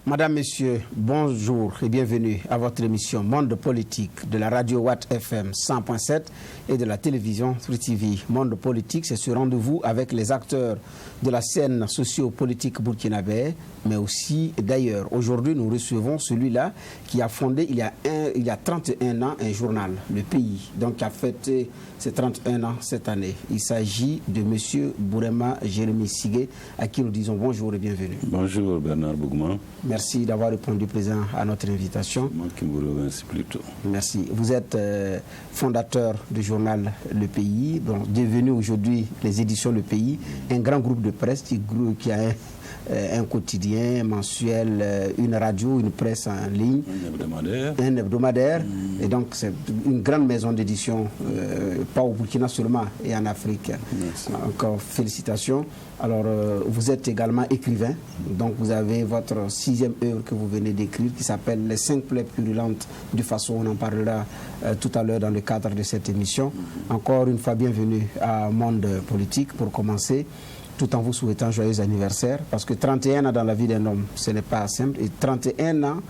Madame, Messieurs, bonjour et bienvenue à votre émission Monde Politique de la radio Watt FM 100.7 et de la télévision Free TV. Monde Politique, c'est ce rendez-vous avec les acteurs de la scène socio-politique burkinabé, mais aussi d'ailleurs. Aujourd'hui, nous recevons celui-là qui a fondé il y a 31 ans un journal, Le Pays, donc qui a fêté ses 31 ans cette année. Il s'agit de M. Bourema Jérémy Sigué, à qui nous disons bonjour et bienvenue. Bonjour Bernard Bougman. Merci d'avoir répondu présent à notre invitation. Moi qui vous remercie plutôt. Merci. Vous êtes fondateur du journal Le Pays, donc devenu aujourd'hui les éditions Le Pays, un grand groupe de presse qui a un quotidien mensuel, une radio, une presse en ligne. Un hebdomadaire. Et donc c'est une grande maison d'édition, pas au Burkina seulement, et en Afrique. Merci. Encore félicitations. Alors, vous êtes également écrivain, donc vous avez votre 6e œuvre que vous venez d'écrire qui s'appelle Les 5 plaies purulentes du Faso. On en parlera tout à l'heure dans le cadre de cette émission. Encore une fois, bienvenue à Monde Politique pour commencer, tout en vous souhaitant joyeux anniversaire, parce que 31 ans dans la vie d'un homme, ce n'est pas simple, et 31 ans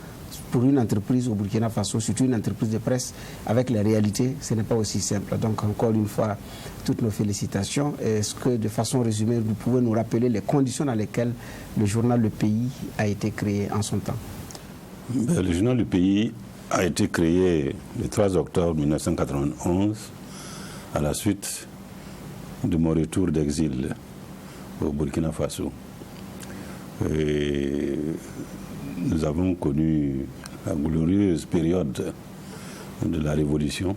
pour une entreprise au Burkina Faso, surtout une entreprise de presse, avec les réalités, ce n'est pas aussi simple. Donc encore une fois, toutes nos félicitations. Est-ce que de façon résumée, vous pouvez nous rappeler les conditions dans lesquelles le journal Le Pays a été créé en son temps? Le journal Le Pays a été créé le 3 octobre 1991 à la suite de mon retour d'exil au Burkina Faso. Et nous avons connu la glorieuse période de la Révolution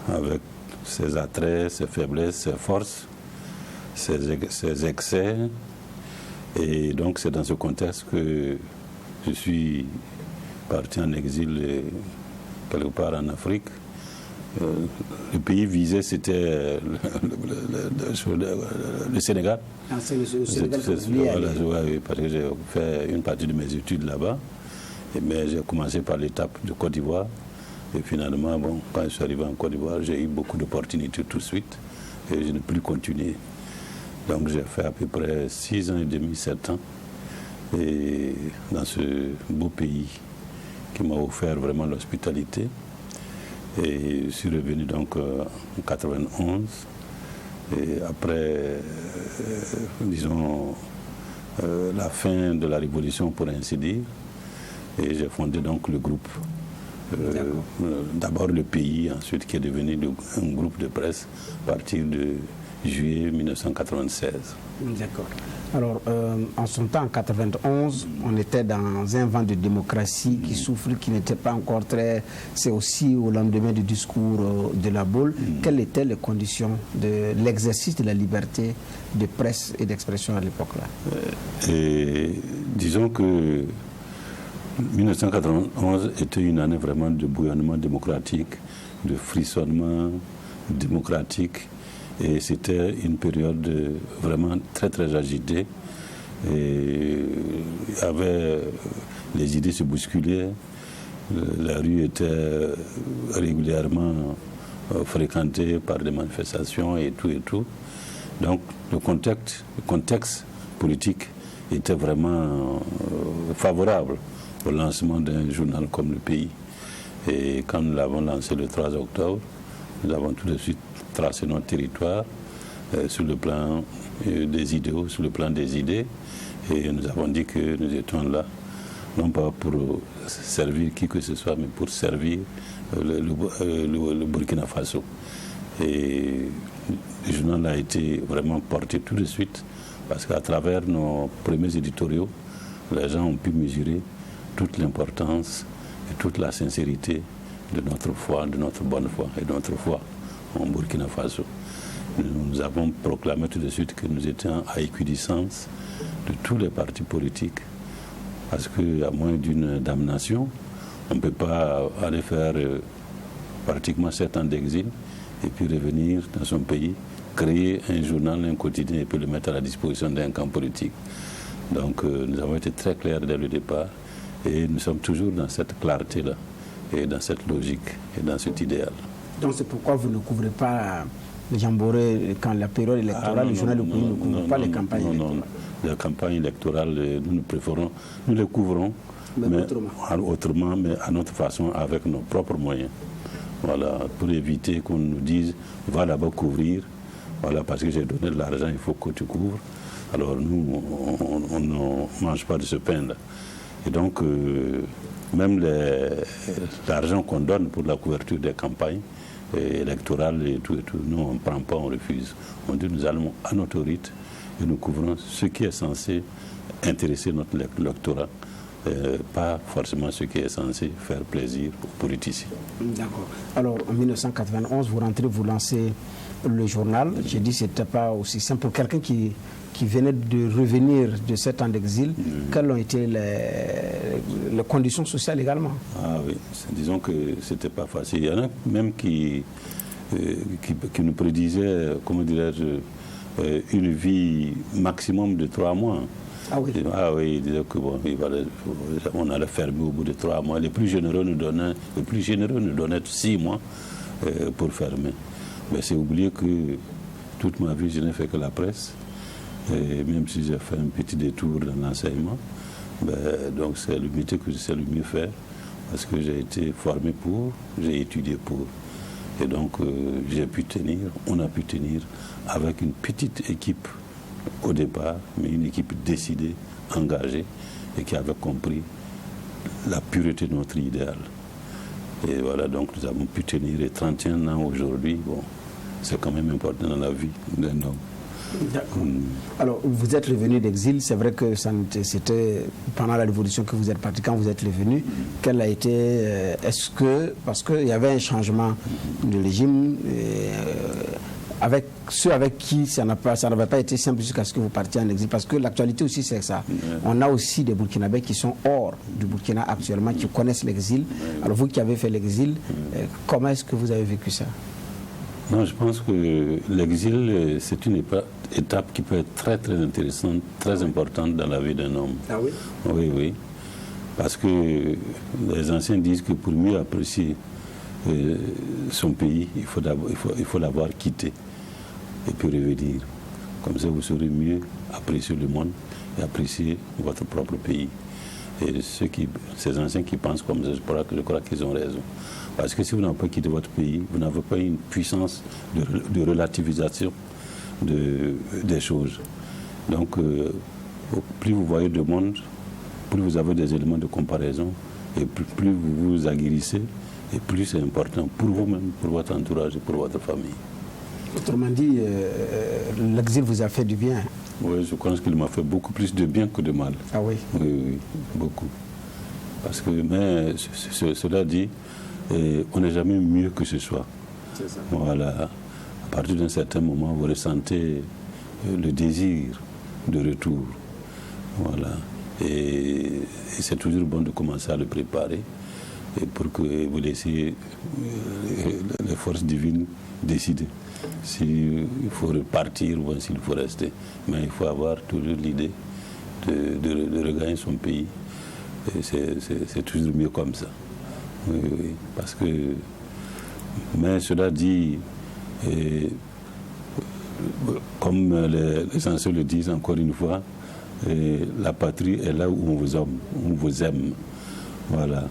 avec ses attraits, ses faiblesses, ses forces, ses excès. Et donc c'est dans ce contexte que je suis parti en exil quelque part en Afrique. Le pays visé, c'était le Sénégal. Ah, c'est le Sénégal oui, parce que j'ai fait une partie de mes études là-bas. Mais j'ai commencé par l'étape de Côte d'Ivoire. Et finalement, bon, quand je suis arrivé en Côte d'Ivoire, j'ai eu beaucoup d'opportunités tout de suite. Et je n'ai plus continué. Donc j'ai fait à peu près 6 ans et demi, 7 ans. Et dans ce beau pays qui m'a offert vraiment l'hospitalité. Et je suis revenu donc en 91. Et après, disons, la fin de la Révolution, pour ainsi dire, et j'ai fondé donc le groupe. D'abord Le Pays, ensuite qui est devenu un groupe de presse à partir de juillet 1996. D'accord. Alors, en son temps, en 91, on était dans un vent de démocratie qui souffle, qui n'était pas encore très... C'est aussi au lendemain du discours de la boule. Quelles étaient les conditions de l'exercice de la liberté de presse et d'expression à l'époque-là? Disons que 1991 était une année vraiment de bouillonnement démocratique, de frissonnement démocratique. Et c'était une période vraiment très très agitée. Et il y avait, les idées se bousculaient, la rue était régulièrement fréquentée par des manifestations et tout et tout. Donc le contexte politique était vraiment favorable au lancement d'un journal comme Le Pays. Et quand nous l'avons lancé le 3 octobre, nous avons tout de suite tracé notre territoire sur le plan des idéaux, sur le plan des idées. Et nous avons dit que nous étions là, non pas pour servir qui que ce soit, mais pour servir le Burkina Faso. Et le journal a été vraiment porté tout de suite, parce qu'à travers nos premiers éditoriaux, les gens ont pu mesurer toute l'importance et toute la sincérité de notre foi, de notre bonne foi et de notre foi en Burkina Faso. Nous avons proclamé tout de suite que nous étions à équidistance de tous les partis politiques, parce qu'à moins d'une damnation, on ne peut pas aller faire pratiquement 7 ans d'exil et puis revenir dans son pays, créer un journal, un quotidien et puis le mettre à la disposition d'un camp politique. Donc nous avons été très clairs dès le départ et nous sommes toujours dans cette clarté-là et dans cette logique et dans cet idéal. Donc c'est pourquoi vous ne couvrez pas les Jamboree quand la période électorale, le journal Le Pays ne couvre pas les campagnes électorales. la campagne électorale, nous les couvrons, mais autrement, mais à notre façon, avec nos propres moyens. Voilà, pour éviter qu'on nous dise, va là-bas couvrir, voilà, parce que j'ai donné de l'argent, il faut que tu couvres. Alors nous, on ne mange pas de ce pain-là. Et donc, même l'argent qu'on donne pour la couverture des campagnes électorales et tout, nous, on ne prend pas, on refuse. On dit, nous allons à notre rythme et nous couvrons ce qui est censé intéresser notre lectorat. Pas forcément ce qui est censé faire plaisir aux politiciens. D'accord. Alors, en 1991, vous rentrez, vous lancez le journal. J'ai dit que ce n'était pas aussi simple. Pour quelqu'un qui venait de revenir de 7 ans d'exil, quelles ont été les conditions sociales également? Ah oui, disons que ce n'était pas facile. Il y en a même qui nous prédisaient, comment dirais-je, une vie maximum de 3 mois. Ah oui. Il disait que bon, on allait fermer au bout de 3 mois. Les plus généreux nous donnaient 6 mois pour fermer. Mais c'est oublié que toute ma vie, je n'ai fait que la presse. Et même si j'ai fait un petit détour dans l'enseignement, donc c'est le métier que je sais le mieux faire, parce que j'ai été formé pour, j'ai étudié pour. Et donc j'ai pu tenir, on a pu tenir avec une petite équipe au départ, mais une équipe décidée, engagée, et qui avait compris la pureté de notre idéal. Et voilà, donc nous avons pu tenir, et 31 ans aujourd'hui, bon, c'est quand même important dans la vie d'un homme. Alors, vous êtes revenu d'exil, c'est vrai que c'était pendant la révolution que vous êtes parti. Quand vous êtes revenu, quel a été, est-ce que, parce qu'il y avait un changement de régime, avec ceux avec qui ça n'avait pas été simple jusqu'à ce que vous partiez en exil, parce que l'actualité aussi c'est ça. On a aussi des Burkinabés qui sont hors du Burkina actuellement, qui connaissent l'exil. Alors vous qui avez fait l'exil, comment est-ce que vous avez vécu ça? Non, je pense que l'exil, c'est une étape qui peut être très très intéressante, très importante dans la vie d'un homme. Ah oui? Oui, oui. Parce que les anciens disent que pour mieux apprécier son pays, il faut l'avoir quitté et puis revenir. Comme ça, vous saurez mieux apprécier le monde et apprécier votre propre pays. Et ces anciens qui pensent comme ça, je crois qu'ils ont raison. Parce que si vous n'avez pas quitté votre pays, vous n'avez pas une puissance de relativisation des choses. Donc, plus vous voyez le monde, plus vous avez des éléments de comparaison, et plus vous vous aguerrissez, et plus c'est important pour vous-même, pour votre entourage et pour votre famille. Autrement dit, l'exil vous a fait du bien. Oui, je pense qu'il m'a fait beaucoup plus de bien que de mal. Ah oui? Oui, oui, beaucoup. Parce que, mais cela dit, on n'est jamais mieux que ce soit. C'est ça. Voilà. À partir d'un certain moment, vous ressentez le désir de retour. Voilà. Et c'est toujours bon de commencer à le préparer et pour que vous laissiez les forces divines décider s'il faut repartir ou s'il faut rester. Mais il faut avoir toujours l'idée de regagner son pays. Et c'est toujours mieux comme ça. Oui, oui, parce que, mais cela dit, comme les anciens le disent encore une fois, la patrie est là où on vous aime. Voilà.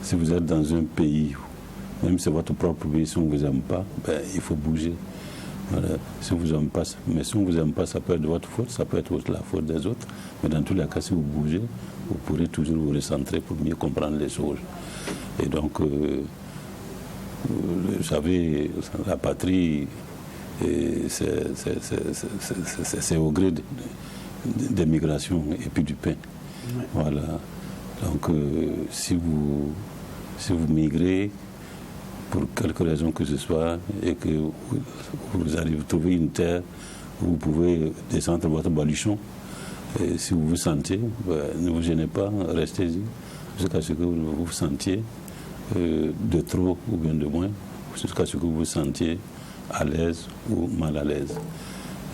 Si vous êtes dans un pays, même si c'est votre propre pays, si on ne vous aime pas, il faut bouger. Voilà. Si on vous aime pas, mais si on ne vous aime pas, ça peut être de votre faute, ça peut être la faute des autres. Mais dans tous les cas, si vous bougez, vous pourrez toujours vous recentrer pour mieux comprendre les choses. Et donc, vous savez, la patrie, c'est au gré des migrations et puis du pain. Ouais. Voilà. Donc, si vous migrez, pour quelque raison que ce soit, et que vous arrivez à trouver une terre où vous pouvez descendre votre baluchon, et si vous vous sentez, ne vous gênez pas, restez-y, jusqu'à ce que vous vous sentiez de trop ou bien de moins, jusqu'à ce que vous vous sentiez à l'aise ou mal à l'aise.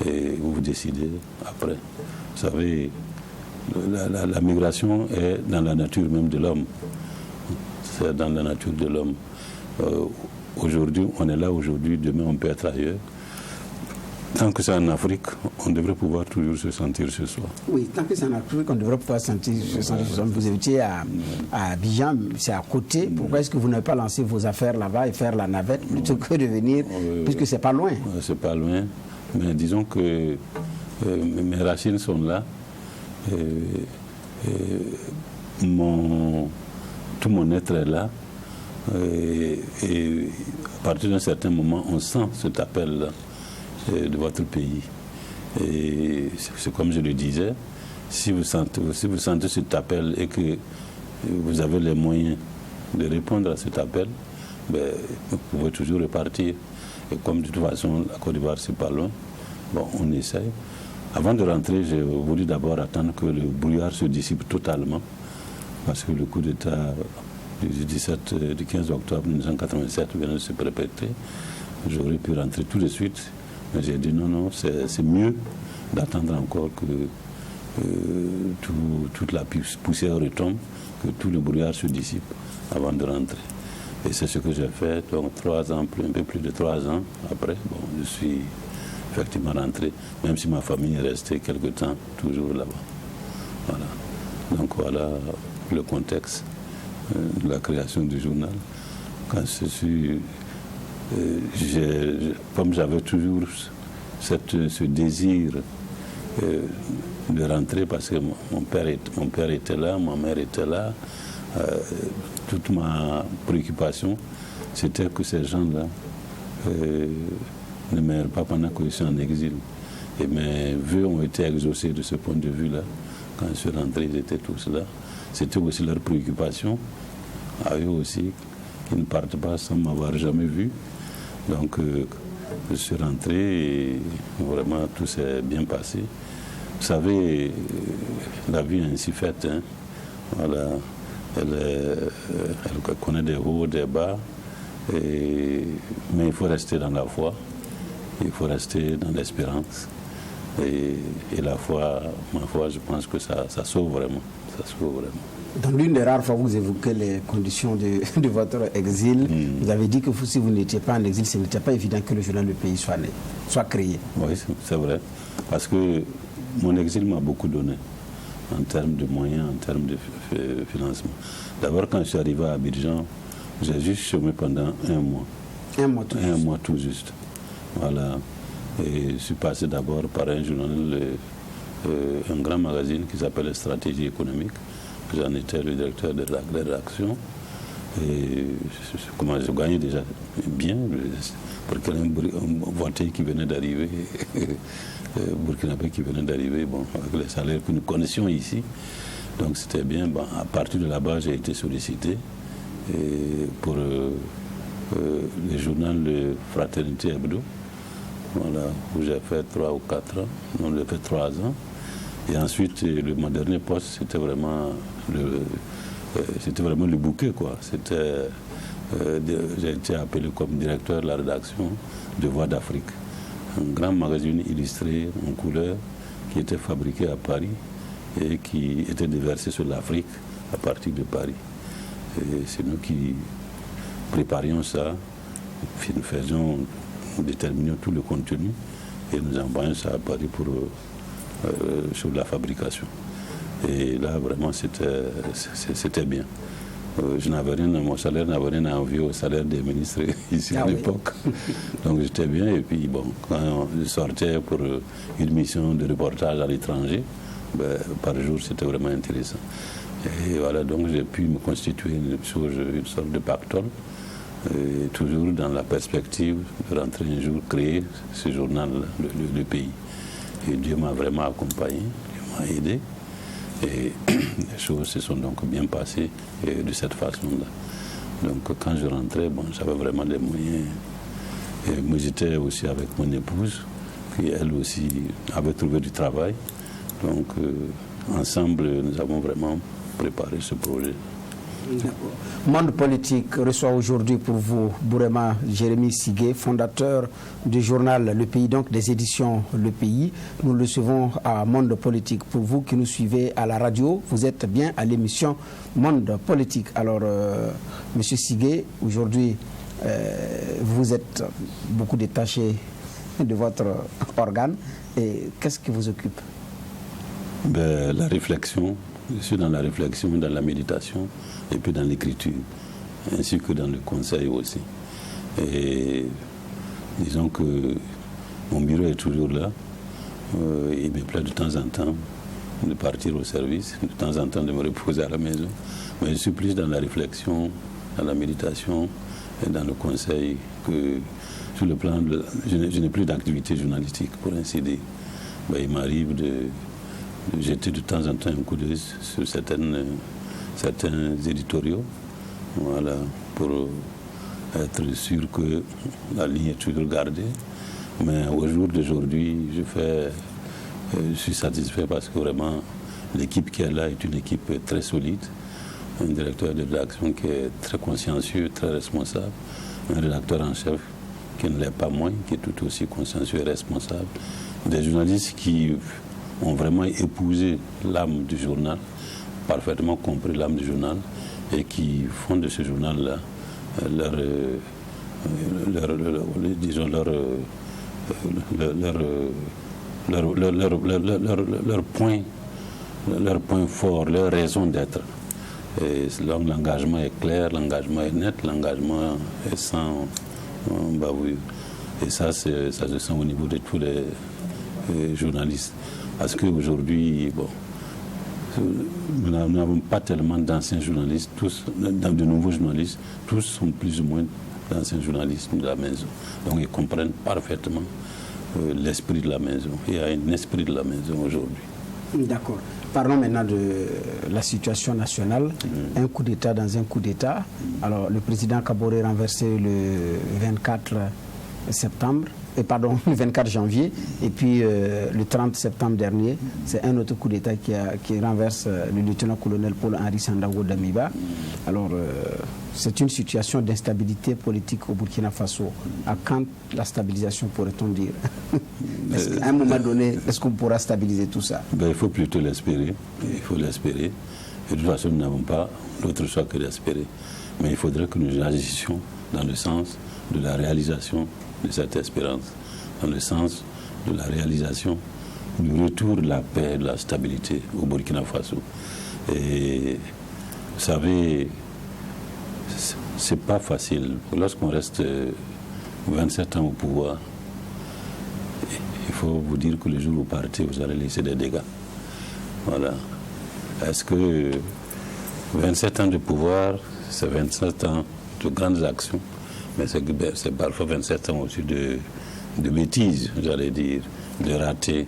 Et vous décidez après. Vous savez, la migration est dans la nature même de l'homme. C'est dans la nature de l'homme. Aujourd'hui, on est là aujourd'hui, demain on peut être ailleurs. Tant que c'est en Afrique, on devrait pouvoir toujours se sentir chez soi. Oui, tant que c'est en Afrique, on devrait pouvoir se sentir chez soi. Vous étiez à Abidjan, c'est à côté. Pourquoi est-ce que vous n'avez pas lancé vos affaires là-bas et faire la navette plutôt que de venir, puisque c'est pas loin? C'est pas loin, mais disons que mes racines sont là. Tout mon être est là. Et à partir d'un certain moment, on sent cet appel-là de votre pays. Et c'est comme je le disais, si vous sentez cet appel et que vous avez les moyens de répondre à cet appel, ben, vous pouvez toujours repartir. Et comme de toute façon, la Côte d'Ivoire, c'est pas loin, bon, on essaye. Avant de rentrer, j'ai voulu d'abord attendre que le brouillard se dissipe totalement, parce que le coup d'État du 15 octobre 1987 vient de se répéter. J'aurais pu rentrer tout de suite, mais j'ai dit non, c'est mieux d'attendre encore que toute la poussière retombe, que tout le brouillard se dissipe avant de rentrer. Et c'est ce que j'ai fait, donc 3 ans, un peu plus de 3 ans après, bon, je suis effectivement rentré, même si ma famille est restée quelque temps toujours là-bas. Voilà. Donc voilà le contexte de la création du journal. Quand je suis, comme j'avais toujours ce désir de rentrer, parce que mon père était là, ma mère était là, toute ma préoccupation, c'était que ces gens-là ne meurent pas pendant que je suis en exil. Et mes vœux ont été exaucés de ce point de vue-là. Quand je suis rentré, ils étaient tous là. C'était aussi leur préoccupation, à eux aussi, qu'ils ne partent pas sans m'avoir jamais vu. Donc, je suis rentré et vraiment tout s'est bien passé. Vous savez, la vie est ainsi faite. Hein. Voilà. Elle connaît des hauts, des bas, mais il faut rester dans la foi, il faut rester dans l'espérance. Et la foi, ma foi, je pense que ça sauve vraiment. Ça sauve vraiment. Dans l'une des rares fois où vous évoquez les conditions de votre exil, vous avez dit que si vous n'étiez pas en exil, ce n'était pas évident que le journal Le Pays soit créé. Oui, c'est vrai. Parce que mon exil m'a beaucoup donné en termes de moyens, en termes de financement. D'abord, quand je suis arrivé à Abidjan, j'ai juste chômé pendant 1 mois. 1 mois tout juste. 1 mois tout juste. Voilà. Et je suis passé d'abord par un journal, un grand magazine qui s'appelle Stratégie économique. J'en étais le directeur de la rédaction. Et je gagnais déjà bien pour un voiture qui venait d'arriver, burkinabé qui venait d'arriver, bon, avec les salaires que nous connaissions ici. Donc c'était bien. Bon, à partir de là-bas, j'ai été sollicité pour le journal de Fraternité Hebdo, voilà, où j'ai fait 3 ou 4 ans. Non, j'ai fait 3 ans. Et ensuite, mon dernier poste, c'était vraiment le bouquet, quoi. J'ai été appelé comme directeur de la rédaction de Voix d'Afrique, un grand magazine illustré en couleur qui était fabriqué à Paris et qui était déversé sur l'Afrique à partir de Paris. Et c'est nous qui préparions ça, nous déterminions tout le contenu et nous envoyions ça à Paris sur la fabrication. Et là, vraiment, c'était bien. Mon salaire n'avait rien à envier au salaire des ministres ici à l'époque. Donc j'étais bien. Et puis, bon, quand je sortais pour une mission de reportage à l'étranger, par jour, c'était vraiment intéressant. Et voilà, donc j'ai pu me constituer une sorte de pactole, toujours dans la perspective de rentrer un jour, créer ce journal, le Pays. Et Dieu m'a vraiment accompagné, Dieu m'a aidé. Et les choses se sont donc bien passées de cette façon-là. Donc quand je rentrais, bon, j'avais vraiment des moyens. Et moi j'étais aussi avec mon épouse, qui elle aussi avait trouvé du travail. Donc ensemble, nous avons vraiment préparé ce projet. Monde politique reçoit aujourd'hui pour vous Bourema Jérémy Sigué, fondateur du journal Le Pays, donc des éditions Le Pays. Nous le recevons à Monde politique. Pour vous qui nous suivez à la radio, vous êtes bien à l'émission Monde politique. Alors, Monsieur Sigué, aujourd'hui, vous êtes beaucoup détaché de votre organe. Et qu'est-ce qui vous occupe? La réflexion. Je suis dans la réflexion, dans la méditation et puis dans l'écriture, ainsi que dans le conseil aussi. Et disons que mon bureau est toujours là. Il me plaît de temps en temps de partir au service, de temps en temps de me reposer à la maison. Mais je suis plus dans la réflexion, dans la méditation et dans le conseil que sur le plan je n'ai plus d'activité journalistique, pour ainsi dire. Il m'arrive de jeter de temps en temps un coup d'œil sur certains éditoriaux, voilà, pour être sûr que la ligne est toujours gardée. Mais au jour d'aujourd'hui, je suis satisfait parce que vraiment l'équipe qui est là est une équipe très solide. Un directeur de rédaction qui est très consciencieux, très responsable. Un rédacteur en chef qui ne l'est pas moins, qui est tout aussi consciencieux et responsable. Des journalistes qui ont vraiment épousé l'âme du journal, parfaitement compris l'âme du journal, et qui font de ce journal-là leur point fort, leur raison d'être. Et l'engagement est clair, l'engagement est net, l'engagement est sans bavure. Et ça se sent au niveau de tous les journalistes. Parce qu'aujourd'hui, nous n'avons pas tellement d'anciens journalistes, de nouveaux journalistes, tous sont plus ou moins d'anciens journalistes de la maison. Donc ils comprennent parfaitement l'esprit de la maison. Il y a un esprit de la maison aujourd'hui. D'accord. Parlons maintenant de la situation nationale. Un coup d'État dans un coup d'État. Alors, le président Kaboré renversé le 24 septembre. Le 24 janvier, et puis le 30 septembre dernier, c'est un autre coup d'État qui renverse le lieutenant-colonel Paul-Henri Sandaogo Damiba. Alors, c'est une situation d'instabilité politique au Burkina Faso. À quand la stabilisation, pourrait-on dire? À un moment donné, est-ce qu'on pourra stabiliser tout ça? Il faut plutôt l'espérer. Il faut l'espérer. Et de toute façon, nous n'avons pas d'autre choix que d'espérer. Mais il faudrait que nous agissions dans le sens de la réalisation de cette espérance, dans le sens de la réalisation du retour de la paix et de la stabilité au Burkina Faso. Et vous savez, c'est pas facile. Lorsqu'on reste 27 ans au pouvoir, il faut vous dire que le jour où vous partez, vous allez laisser des dégâts. Voilà. Est-ce que 27 ans de pouvoir, c'est 27 ans de grandes actions? Mais c'est parfois 27 ans aussi de bêtises, j'allais dire, de ratés.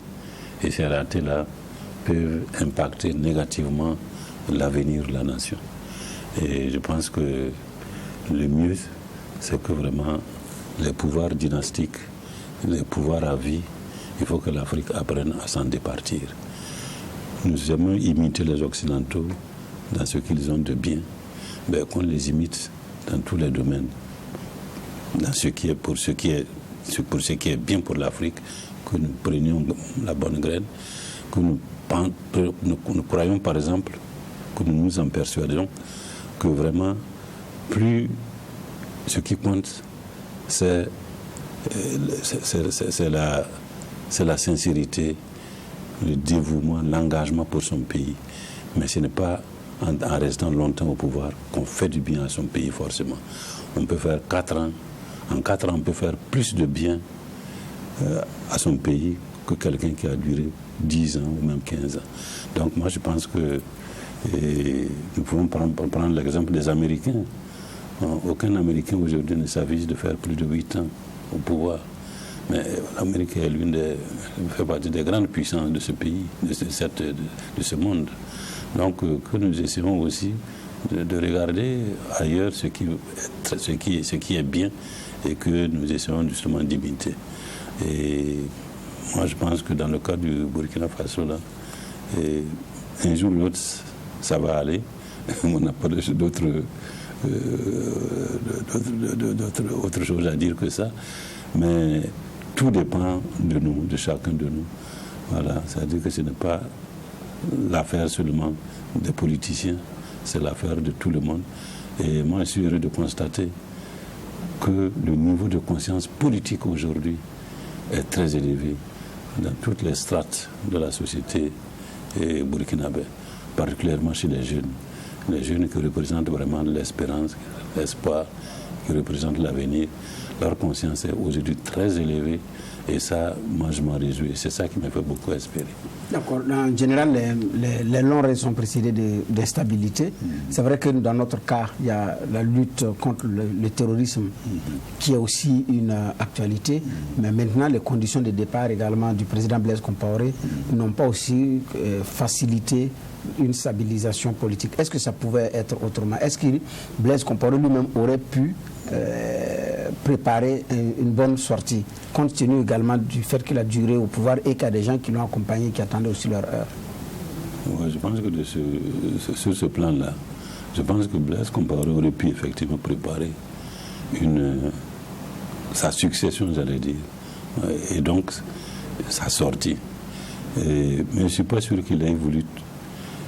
Et ces ratés-là peuvent impacter négativement l'avenir de la nation. Et je pense que le mieux, c'est que vraiment les pouvoirs dynastiques, les pouvoirs à vie, il faut que l'Afrique apprenne à s'en départir. Nous aimons imiter les Occidentaux dans ce qu'ils ont de bien, mais qu'on les imite dans tous les domaines. Dans pour ce qui est bien pour l'Afrique, que nous prenions la bonne graine, que nous croyons par exemple, que nous nous en persuadons, que vraiment, plus ce qui compte, c'est la sincérité, le dévouement, l'engagement pour son pays. Mais ce n'est pas en restant longtemps au pouvoir qu'on fait du bien à son pays forcément. On peut faire 4 ans. En 4 ans, on peut faire plus de bien à son pays que quelqu'un qui a duré 10 ans ou même 15 ans. Donc moi, je pense que nous pouvons prendre l'exemple des Américains. Aucun Américain aujourd'hui ne s'avise de faire plus de 8 ans au pouvoir. Mais l'Amérique est fait partie des grandes puissances de ce pays, de ce monde. Donc que nous essayons aussi de regarder ailleurs ce qui est bien et que nous essayons justement d'imiter. Et moi je pense que dans le cas du Burkina Faso, là, un jour ou l'autre, ça va aller. On n'a pas d'autres choses à dire que ça. Mais tout dépend de nous, de chacun de nous. Voilà, c'est-à-dire que ce n'est pas l'affaire seulement des politiciens, c'est l'affaire de tout le monde. Et moi, je suis heureux de constater que le niveau de conscience politique aujourd'hui est très élevé dans toutes les strates de la société burkinabé, particulièrement chez les jeunes qui représentent vraiment l'espérance, l'espoir, qui représentent l'avenir. Leur conscience est aujourd'hui très élevée et ça, moi je m'en réjouis. C'est ça qui me fait beaucoup espérer. D'accord. En général, les longs règnes sont précédés d'instabilité. C'est vrai que dans notre cas, il y a la lutte contre le terrorisme qui est aussi une actualité. Mais maintenant, les conditions de départ également du président Blaise Compaoré n'ont pas aussi facilité une stabilisation politique. Est-ce que ça pouvait être autrement? Est-ce que Blaise Compaoré lui-même aurait pu préparer une bonne sortie, compte tenu également du fait qu'il a duré au pouvoir et qu'il y a des gens qui l'ont accompagné, qui attendaient aussi leur heure? Ouais, je pense que sur ce plan-là, je pense que Blaise Compaoré aurait pu effectivement préparer sa succession, j'allais dire, et donc sa sortie. Mais je ne suis pas sûr qu'il ait voulu,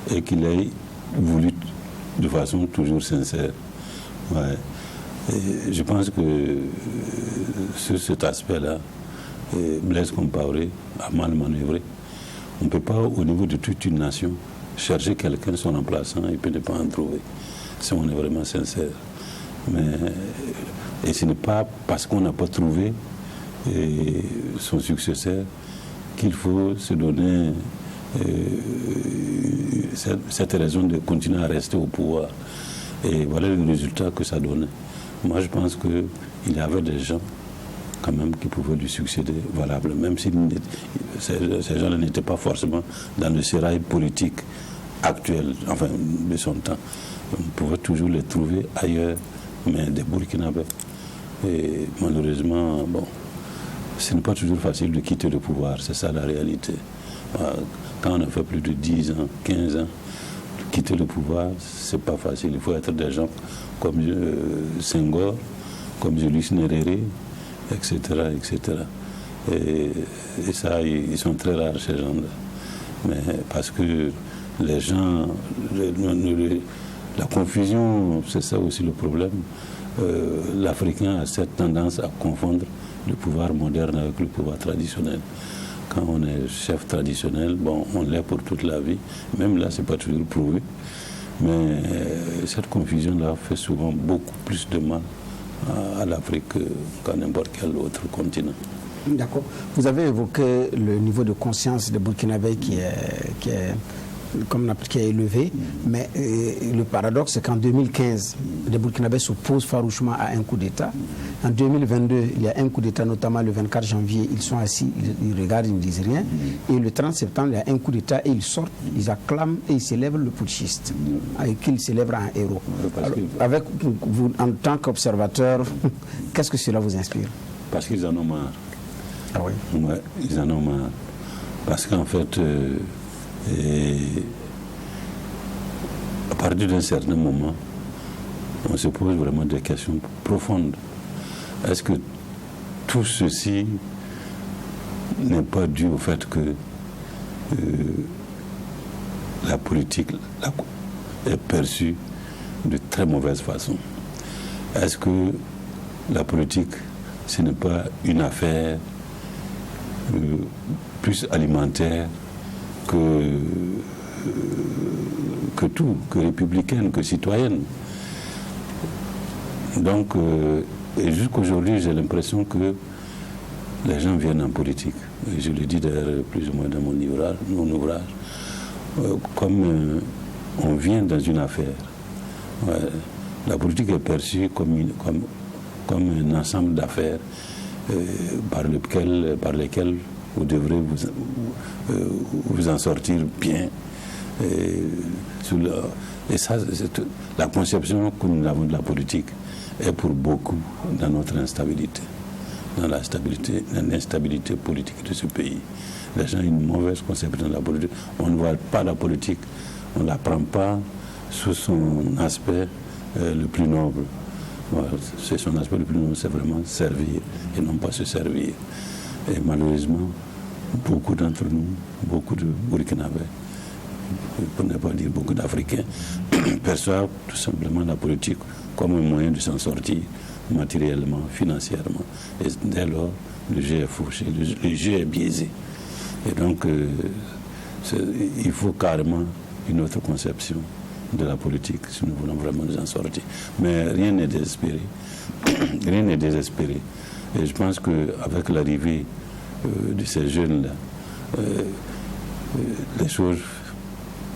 et qu'il ait voulu de façon toujours sincère. Ouais. Et je pense que sur cet aspect-là, Blaise Compaoré a mal manœuvré. On ne peut pas, au niveau de toute une nation, chercher quelqu'un, son remplaçant, et puis ne pas en trouver, si on est vraiment sincère. Et ce n'est pas parce qu'on n'a pas trouvé son successeur qu'il faut se donner cette raison de continuer à rester au pouvoir. Et voilà le résultat que ça donnait. Moi, je pense qu'il y avait des gens, quand même, qui pouvaient lui succéder valable, même si ces gens-là n'étaient pas forcément dans le sérail politique actuel, enfin, de son temps. On pouvait toujours les trouver ailleurs, mais des Burkinabés. Et malheureusement, bon, ce n'est pas toujours facile de quitter le pouvoir, c'est ça la réalité. Quand on a fait plus de 10 ans, 15 ans, quitter le pouvoir, c'est pas facile. Il faut être des gens comme Senghor, comme Julius Nyerere, etc., etc. Et ça, ils sont très rares, ces gens-là. Mais parce que les gens, la confusion, c'est ça aussi le problème. L'Africain a cette tendance à confondre le pouvoir moderne avec le pouvoir traditionnel. Quand on est chef traditionnel, bon, on l'est pour toute la vie. Même là, c'est pas toujours prouvé. Mais cette confusion-là fait souvent beaucoup plus de mal à l'Afrique qu'à n'importe quel autre continent. D'accord. Vous avez évoqué le niveau de conscience des Burkinabés qui est élevé, mais le paradoxe, c'est qu'en 2015, les Burkinabés s'opposent farouchement à un coup d'État. En 2022, il y a un coup d'État, notamment le 24 janvier, ils sont assis, ils regardent, ils ne disent rien. Et le 30 septembre, il y a un coup d'État et ils sortent, ils acclament et ils célèbrent le putschiste, et qu'ils célèbrent un héros. Alors, avec vous, en tant qu'observateur, qu'est-ce que cela vous inspire? Parce qu'ils en ont marre. Ah oui? Ouais, ils en ont marre. Parce qu'en fait, à partir d'un certain moment, on se pose vraiment des questions profondes. Est-ce que tout ceci n'est pas dû au fait que la politique est perçue de très mauvaise façon? Est-ce que la politique, ce n'est pas une affaire plus alimentaire que tout, que républicaine, que citoyenne? Donc, et jusqu'aujourd'hui, j'ai l'impression que les gens viennent en politique. Et je le dis d'ailleurs plus ou moins dans mon ouvrage, comme on vient dans une affaire. Ouais, la politique est perçue comme un ensemble d'affaires par lesquelles vous devrez vous en sortir bien. Et ça, la conception que nous avons de la politique est pour beaucoup dans notre instabilité, dans l'instabilité politique de ce pays. Les gens ont une mauvaise conception de la politique. On ne voit pas la politique, on ne la prend pas sous son aspect le plus noble. Voilà, c'est son aspect le plus noble, c'est vraiment servir et non pas se servir. Et malheureusement, beaucoup d'entre nous, beaucoup de Burkinabés, pour ne pas dire beaucoup d'Africains, perçoivent tout simplement la politique comme un moyen de s'en sortir matériellement, financièrement. Et dès lors, le jeu est fauché, le jeu est biaisé. Et donc, il faut carrément une autre conception de la politique si nous voulons vraiment nous en sortir. Mais rien n'est désespéré. Rien n'est désespéré. Et je pense qu'avec l'arrivée de ces jeunes-là, les choses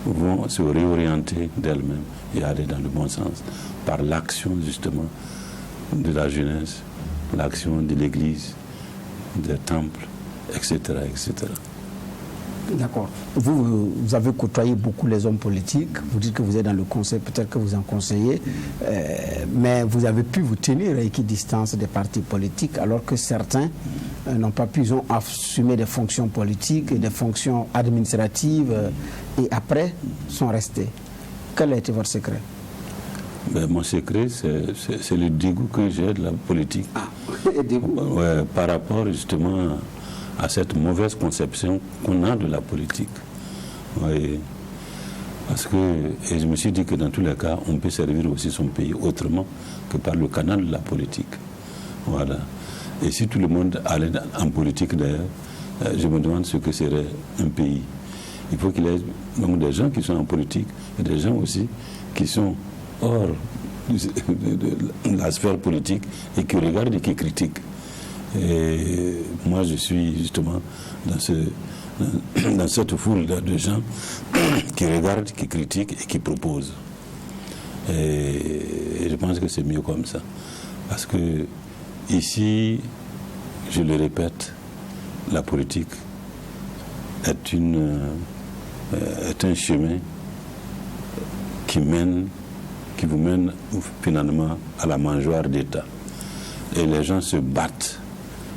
vont se réorienter d'elles-mêmes et aller dans le bon sens par l'action justement de la jeunesse, l'action de l'Église, des temples, etc., etc. D'accord. Vous avez côtoyé beaucoup les hommes politiques. Vous dites que vous êtes dans le conseil, peut-être que vous en conseillez, mais vous avez pu vous tenir à équidistance des partis politiques, alors que certains n'ont pas pu, ils ont assumé des fonctions politiques, des fonctions administratives, et après sont restés. Quel a été votre secret? Mon secret, c'est le dégoût que j'ai de la politique. Par rapport justement à cette mauvaise conception qu'on a de la politique. Oui. Parce que, et je me suis dit que dans tous les cas, on peut servir aussi son pays autrement que par le canal de la politique. Voilà. Et si tout le monde allait en politique d'ailleurs, je me demande ce que serait un pays. Il faut qu'il y ait donc des gens qui sont en politique et des gens aussi qui sont hors de la sphère politique et qui regardent et qui critiquent. Et moi, je suis justement dans cette foule de gens qui regardent, qui critiquent et qui proposent. Et je pense que c'est mieux comme ça. Parce que ici, je le répète, la politique est un chemin qui vous mène finalement à la mangeoire d'État. Et les gens se battent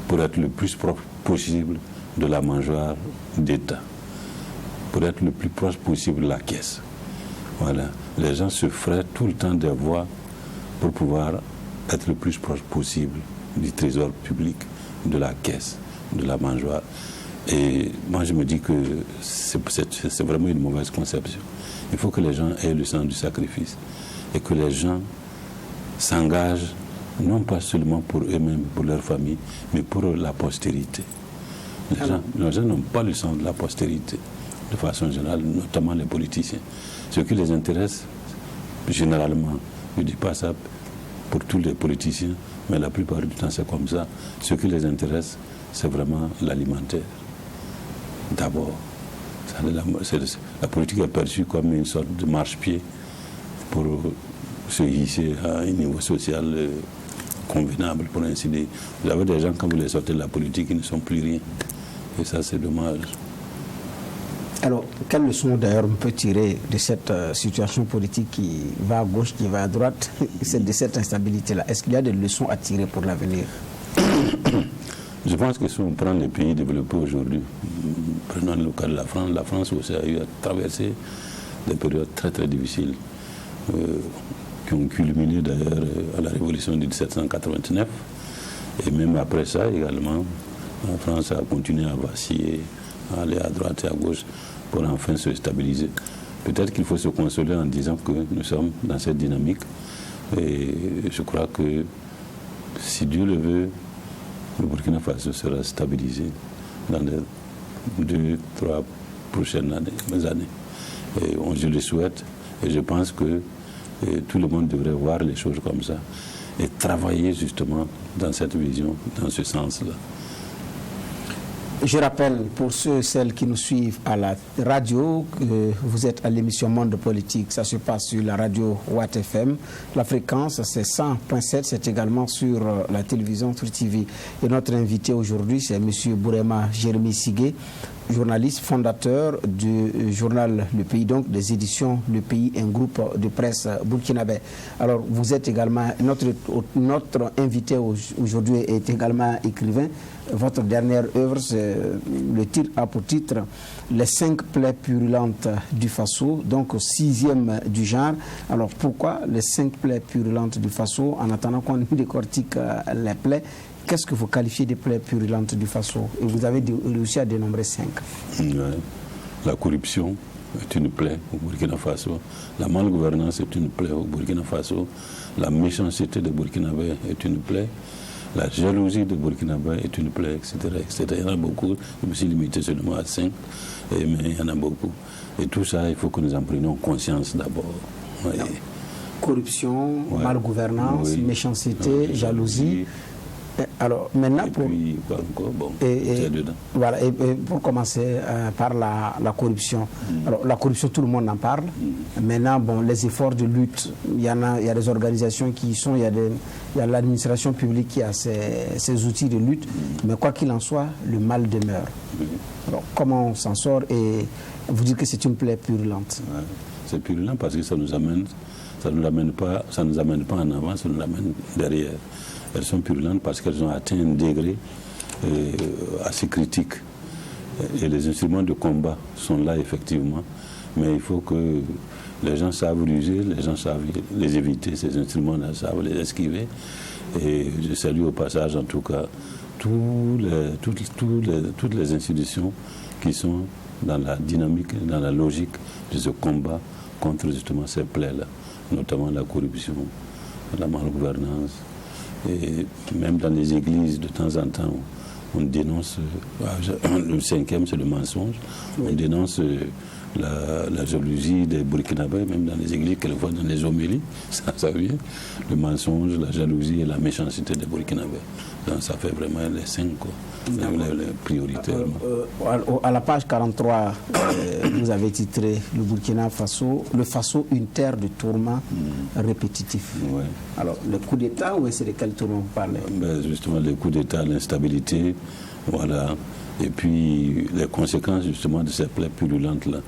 pour être le plus proche possible de la mangeoire d'État, pour être le plus proche possible de la caisse. Voilà. Les gens se fraient tout le temps des voies pour pouvoir être le plus proche possible du trésor public, de la caisse, de la mangeoire. Et moi, je me dis que c'est vraiment une mauvaise conception. Il faut que les gens aient le sens du sacrifice et que les gens s'engagent non pas seulement pour eux-mêmes, pour leur famille, mais pour la postérité. Les gens n'ont pas le sens de la postérité, de façon générale, notamment les politiciens. Ce qui les intéresse, généralement, je ne dis pas ça pour tous les politiciens, mais la plupart du temps c'est comme ça. Ce qui les intéresse, c'est vraiment l'alimentaire. D'abord, la politique est perçue comme une sorte de marche-pied pour se hisser à un niveau social convenable, pour ainsi dire. Vous avez des gens, quand vous les sortez de la politique, ils ne sont plus rien. Et ça, c'est dommage. Alors, quelle leçon d'ailleurs on peut tirer de cette situation politique qui va à gauche, qui va à droite, de cette instabilité-là? Est-ce qu'il y a des leçons à tirer pour l'avenir? Je pense que si on prend les pays développés aujourd'hui, prenons le cas de la France aussi a eu à traverser des périodes très très difficiles, qui ont culminé d'ailleurs à la révolution de 1789. Et même après ça également, la France a continué à vaciller, à aller à droite et à gauche pour enfin se stabiliser. Peut-être qu'il faut se consoler en disant que nous sommes dans cette dynamique. Et je crois que si Dieu le veut, le Burkina Faso sera stabilisé dans les 2-3 prochaines années. Et je le souhaite et je pense que tout le monde devrait voir les choses comme ça et travailler justement dans cette vision, dans ce sens-là. Je rappelle pour ceux et celles qui nous suivent à la radio que vous êtes à l'émission Monde Politique. Ça se passe sur la radio Watt FM. La fréquence, c'est 100.7. C'est également sur la télévision Truth TV. Et notre invité aujourd'hui, c'est M. Bourema Jérémy Sigué, journaliste fondateur du journal Le Pays, donc des éditions Le Pays, un groupe de presse burkinabé. Alors, vous êtes également, notre invité aujourd'hui est également écrivain. Votre dernière œuvre, le titre a pour titre Les 5 plaies purulentes du Faso, donc 6e du genre. Alors, pourquoi les 5 plaies purulentes du Faso? En attendant qu'on décortique les plaies, qu'est-ce que vous qualifiez de plaies purulentes du Faso? Et vous avez réussi à dénombrer 5. Ouais. La corruption est une plaie au Burkina Faso. La malgouvernance est une plaie au Burkina Faso. La méchanceté des Burkinabés est une plaie. La jalousie de Burkinabé est une plaie, etc., etc. Il y en a beaucoup. Je me suis limité seulement à 5, mais il y en a beaucoup. Et tout ça, il faut que nous en prenions conscience d'abord. Oui. Corruption, malgouvernance, oui. méchanceté, jalousie. Alors maintenant, voilà, et pour commencer par la corruption. Alors la corruption, tout le monde en parle. Maintenant, bon, les efforts de lutte, il y a des organisations qui y sont, il y a l'administration publique qui a ses outils de lutte. Mais quoi qu'il en soit, le mal demeure. Alors comment on s'en sort? Et vous dites que c'est une plaie purulente. Ouais. C'est purulent parce que ça nous amène pas en avant, ça nous amène derrière. Elles sont purulentes parce qu'elles ont atteint un degré assez critique. Et les instruments de combat sont là, effectivement. Mais il faut que les gens savent l'user, les gens savent les éviter, ces instruments-là, savent les esquiver. Et je salue au passage, en tout cas, toutes les institutions qui sont dans la dynamique, dans la logique de ce combat contre justement ces plaies-là, notamment la corruption, la malgouvernance. Et même dans les églises, de temps en temps, on dénonce, le 5e, c'est le mensonge, on dénonce la jalousie des Burkinabés, même dans les églises, quelquefois dans les homélies, ça vient, le mensonge, la jalousie et la méchanceté des Burkinabés. Donc ça fait vraiment les 5, quoi, les prioritaires. À la page 43, vous avez titré le Burkina Faso, le Faso, une terre de tourments répétitifs. Ouais. Alors, le coup d'État, ou c'est de quel tourment vous parlez? Justement, le coup d'État, l'instabilité, voilà. Et puis, les conséquences, justement, de ces plaies purulentes-là.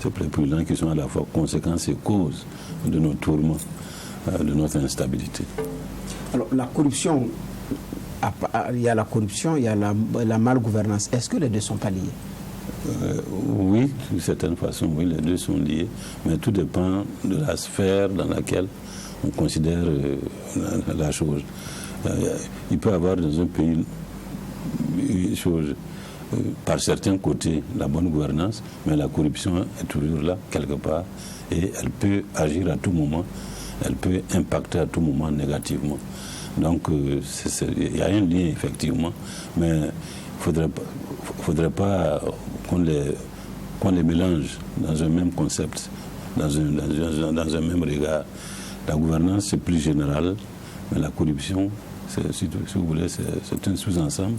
Ces plaies purulentes qui sont à la fois conséquences et causes de nos tourments, de notre instabilité. Alors, la corruption, il y a la corruption, il y a la malgouvernance. Est-ce que les deux ne sont pas liés? Oui, d'une certaine façon, oui, les deux sont liés. Mais tout dépend de la sphère dans laquelle on considère la chose. Il peut y avoir dans un pays une chose, par certains côtés, la bonne gouvernance, mais la corruption est toujours là, quelque part, et elle peut agir à tout moment, elle peut impacter à tout moment négativement. Donc, il y a un lien, effectivement, mais il ne faudrait pas qu'on les mélange dans un même concept, dans un même regard. La gouvernance, c'est plus général, mais la corruption, si vous voulez, c'est un sous-ensemble,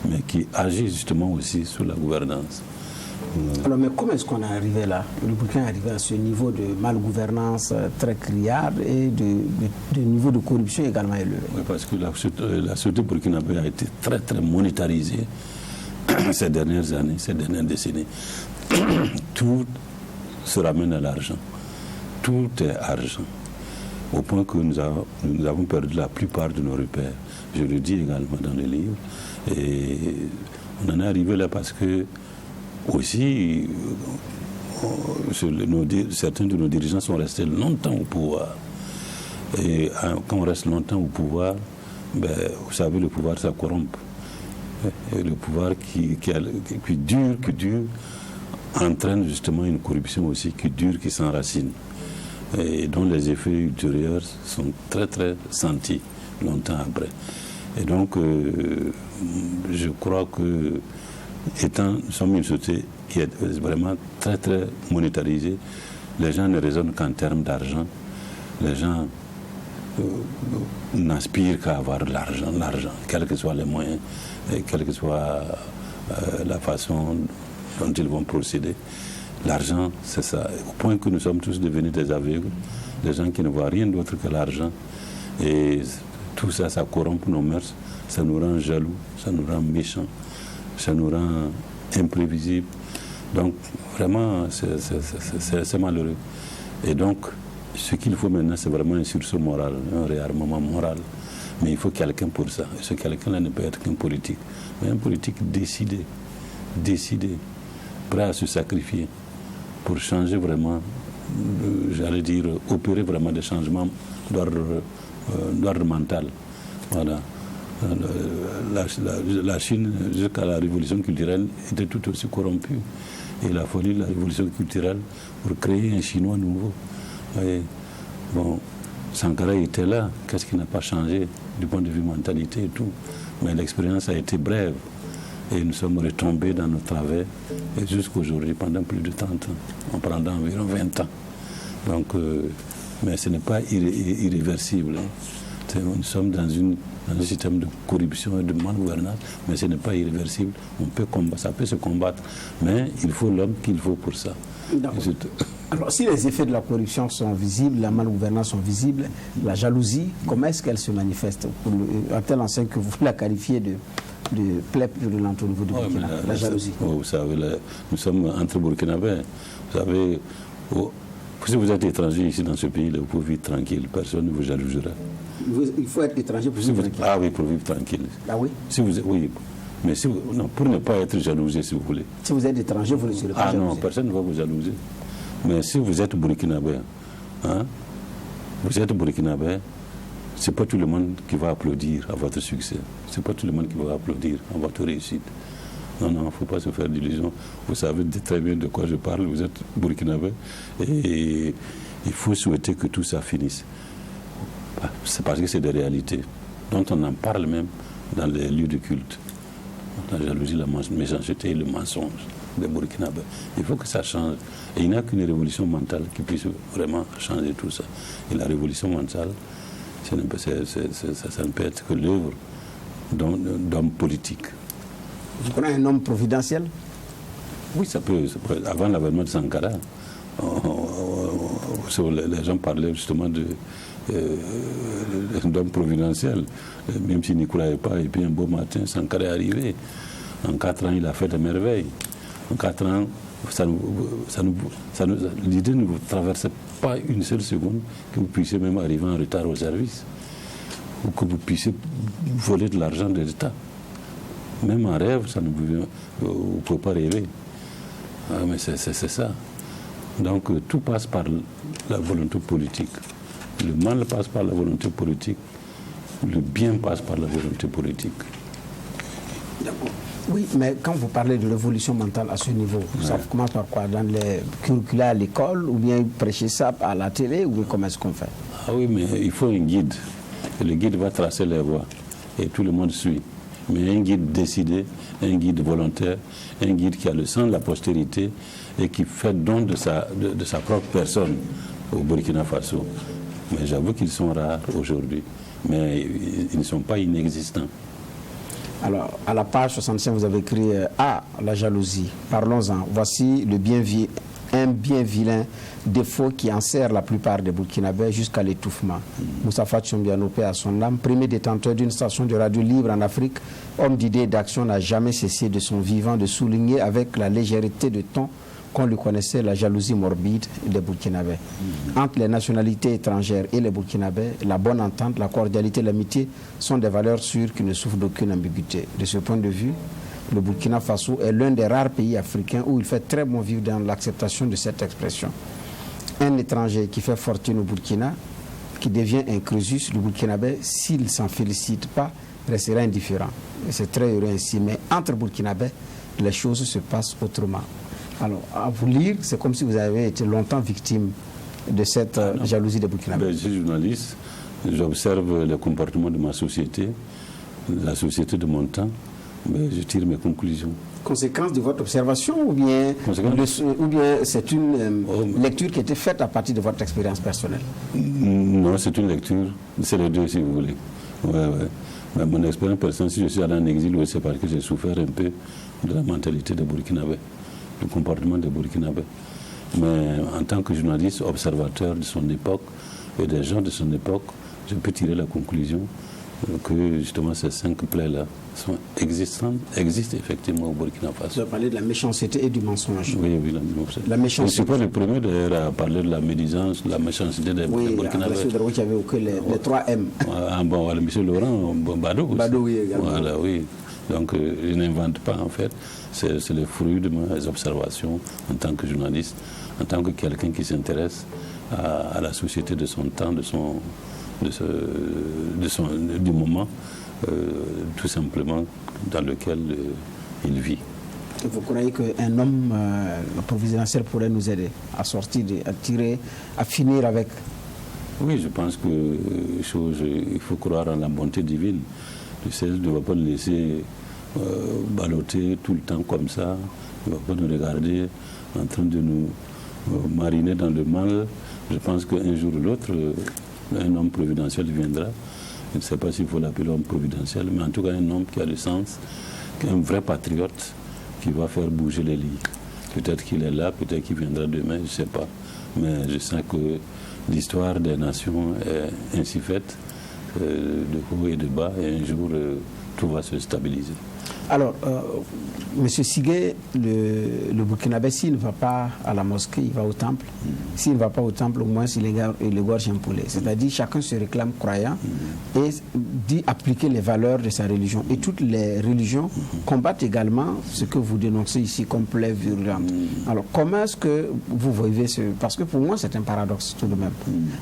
mais qui agit justement aussi sur la gouvernance. Alors, mais comment est-ce qu'on est arrivé là? Le Burkina est arrivé à ce niveau de malgouvernance très criard et de niveau de corruption également élevé. Oui, parce que la société burkinabé a été très, très monétarisée ces dernières années, ces dernières décennies. Tout se ramène à l'argent. Tout est argent. Au point que nous avons perdu la plupart de nos repères. Je le dis également dans le livre. Et on en est arrivé là parce que aussi, certains de nos dirigeants sont restés longtemps au pouvoir. Et quand on reste longtemps au pouvoir, vous savez, le pouvoir, ça corrompt. Et le pouvoir qui dure, entraîne justement une corruption aussi qui dure, qui s'enracine. Et dont les effets ultérieurs sont très, très sentis longtemps après. Et donc, je crois que nous sommes une société qui est vraiment très, très monétarisée. Les gens ne raisonnent qu'en termes d'argent. Les gens n'aspirent qu'à avoir l'argent, quels que soient les moyens, et quelle que soit la façon dont ils vont procéder. L'argent, c'est ça. Au point que nous sommes tous devenus des aveugles, des gens qui ne voient rien d'autre que l'argent. Et tout ça, ça corrompt nos mœurs, ça nous rend jaloux, ça nous rend méchants, ça nous rend imprévisibles. Donc, vraiment, c'est malheureux. Et donc, ce qu'il faut maintenant, c'est vraiment un sursaut moral, un réarmement moral. Mais il faut quelqu'un pour ça. Et ce quelqu'un-là ne peut être qu'un politique. Mais un politique décidé, prêt à se sacrifier pour changer vraiment, j'allais dire, opérer vraiment des changements d'ordre mental. Voilà. La Chine, jusqu'à la révolution culturelle, était tout aussi corrompue. Et il a fallu la révolution culturelle pour créer un Chinois nouveau. Et, bon, Sankara était là. Qu'est-ce qui n'a pas changé du point de vue mentalité et tout? Mais l'expérience a été brève. Et nous sommes retombés dans nos travers. Et jusqu'aujourd'hui, pendant plus de 30 ans, pendant environ 20 ans. Donc, mais ce n'est pas irréversible. Nous sommes dans un système de corruption et de malgouvernance, mais ce n'est pas irréversible. On peut combattre, ça peut se combattre, mais il faut l'homme qu'il faut pour ça. Alors, si les effets de la corruption sont visibles, la malgouvernance sont visibles, la jalousie, comment est-ce qu'elle se manifeste à tel enseigne que vous la qualifiez de plaie purulente au niveau du Burkina, la jalousie? Vous savez, nous sommes entre Burkinabés. Vous savez, si vous êtes étranger ici dans ce pays, vous pouvez vivre tranquille, personne ne vous jalousera. Il faut être étranger pour vivre tranquille. Ah oui, pour vivre tranquille. Ah oui? Oui, mais non, pour ne pas être jalousé, si vous voulez. Si vous êtes étranger, vous ne serez pas jalousé. Ah non, personne ne va vous jalouser. Mais si vous êtes burkinabé, c'est pas tout le monde qui va applaudir à votre succès. C'est pas tout le monde qui va applaudir à votre réussite. Non, il ne faut pas se faire d'illusions. Vous savez très bien de quoi je parle. Vous êtes burkinabé et il faut souhaiter que tout ça finisse. C'est parce que c'est des réalités dont on en parle même dans les lieux de culte. La jalousie, la méchanceté et le mensonge des Burkinabés. Il faut que ça change. Et il n'y a qu'une révolution mentale qui puisse vraiment changer tout ça. Et la révolution mentale, ça ne peut être que l'œuvre d'hommes politiques. Vous prenez un homme providentiel? Oui, ça peut. Avant l'avènement de Sankara, les gens parlaient justement d'homme providentiel. Même s'ils n'y croyaient pas, et puis un beau matin, Sankara est arrivé. En 4 ans, il a fait des merveilles. En 4 ans, l'idée ne vous traversait pas une seule seconde que vous puissiez même arriver en retard au service ou que vous puissiez voler de l'argent de l'État. Même en rêve, vous ne pouvez pas rêver. Ah, mais c'est ça. Donc tout passe par la volonté politique. Le mal passe par la volonté politique. Le bien passe par la volonté politique. D'accord. Oui, mais quand vous parlez de l'évolution mentale à ce niveau, ça commence par quoi? Dans les curricula à l'école, ou bien prêcher ça à la télé, ou comment est-ce qu'on fait? Ah oui, mais il faut un guide. Et le guide va tracer les voies. Et tout le monde suit. Mais un guide décidé, un guide volontaire, un guide qui a le sang de la postérité et qui fait don de sa propre personne au Burkina Faso. Mais j'avoue qu'ils sont rares aujourd'hui. Mais ils ne sont pas inexistants. Alors, à la page 65, vous avez écrit la jalousie. Parlons-en. Voici un bien vilain défaut qui enserre la plupart des Burkinabés jusqu'à l'étouffement. Moustapha Tchombiano, paix à son âme, premier détenteur d'une station de radio libre en Afrique, homme d'idées et d'action, n'a jamais cessé de son vivant de souligner avec la légèreté de ton qu'on lui connaissait la jalousie morbide des Burkinabés. Entre les nationalités étrangères et les Burkinabés, la bonne entente, la cordialité, l'amitié sont des valeurs sûres qui ne souffrent d'aucune ambiguïté. De ce point de vue, le Burkina Faso est l'un des rares pays africains où il fait très bon vivre dans l'acceptation de cette expression. Un étranger qui fait fortune au Burkina, qui devient un Croesus, le Burkinabé, s'il ne s'en félicite pas, restera indifférent. Et c'est très heureux ainsi. Mais entre Burkinabés, les choses se passent autrement. Alors, à vous lire, c'est comme si vous avez été longtemps victime de cette jalousie des Burkinabés. Je suis journaliste, j'observe le comportement de ma société, la société de mon temps, mais je tire mes conclusions. Conséquence de votre observation ou bien c'est une lecture qui a été faite à partir de votre expérience personnelle? Non, c'est une lecture, c'est les deux si vous voulez. Ouais. Mais mon expérience personnelle, si je suis allé en exil, c'est parce que j'ai souffert un peu de la mentalité des Burkinabés, du comportement des Burkinabés. Mais en tant que journaliste, observateur de son époque et des gens de son époque, je peux tirer la conclusion que justement ces 5 plaies-là existent effectivement au Burkina Faso. Vous avez parlé de la méchanceté et du mensonge. Oui, la méchanceté. Je ne suis pas le premier d'ailleurs à parler de la médisance, de la méchanceté des Burkinabés. Oui, il y avait les 3 M. Voilà, M. Laurent Bado. Bado, oui, également. Voilà, oui. Donc, je n'invente pas, en fait. C'est le fruit de mes observations en tant que journaliste, en tant que quelqu'un qui s'intéresse à la société de son temps, du moment, tout simplement, dans lequel il vit. Vous croyez qu'un homme providentiel pourrait nous aider à sortir, à finir avec Oui, je pense que il faut croire en la bonté divine. Le ciel ne va pas nous laisser balloter tout le temps comme ça. Il ne va pas nous regarder en train de nous mariner dans le mal. Je pense qu'un jour ou l'autre, un homme providentiel viendra. Je ne sais pas s'il faut l'appeler homme providentiel, mais en tout cas un homme qui a du sens, un vrai patriote qui va faire bouger les lits. Peut-être qu'il est là, peut-être qu'il viendra demain, je ne sais pas. Mais je sens que l'histoire des nations est ainsi faite, de haut et de bas, et un jour, tout va se stabiliser. Alors, M. Sigué, le Burkinabé, s'il ne va pas à la mosquée, il va au temple. S'il ne va pas au temple, au moins il égorge un poulet. C'est-à-dire chacun se réclame croyant et dit appliquer les valeurs de sa religion. Et toutes les religions combattent également ce que vous dénoncez ici comme plaie virulente. Alors, comment est-ce que vous vivez ce... Parce que pour moi, c'est un paradoxe tout de même.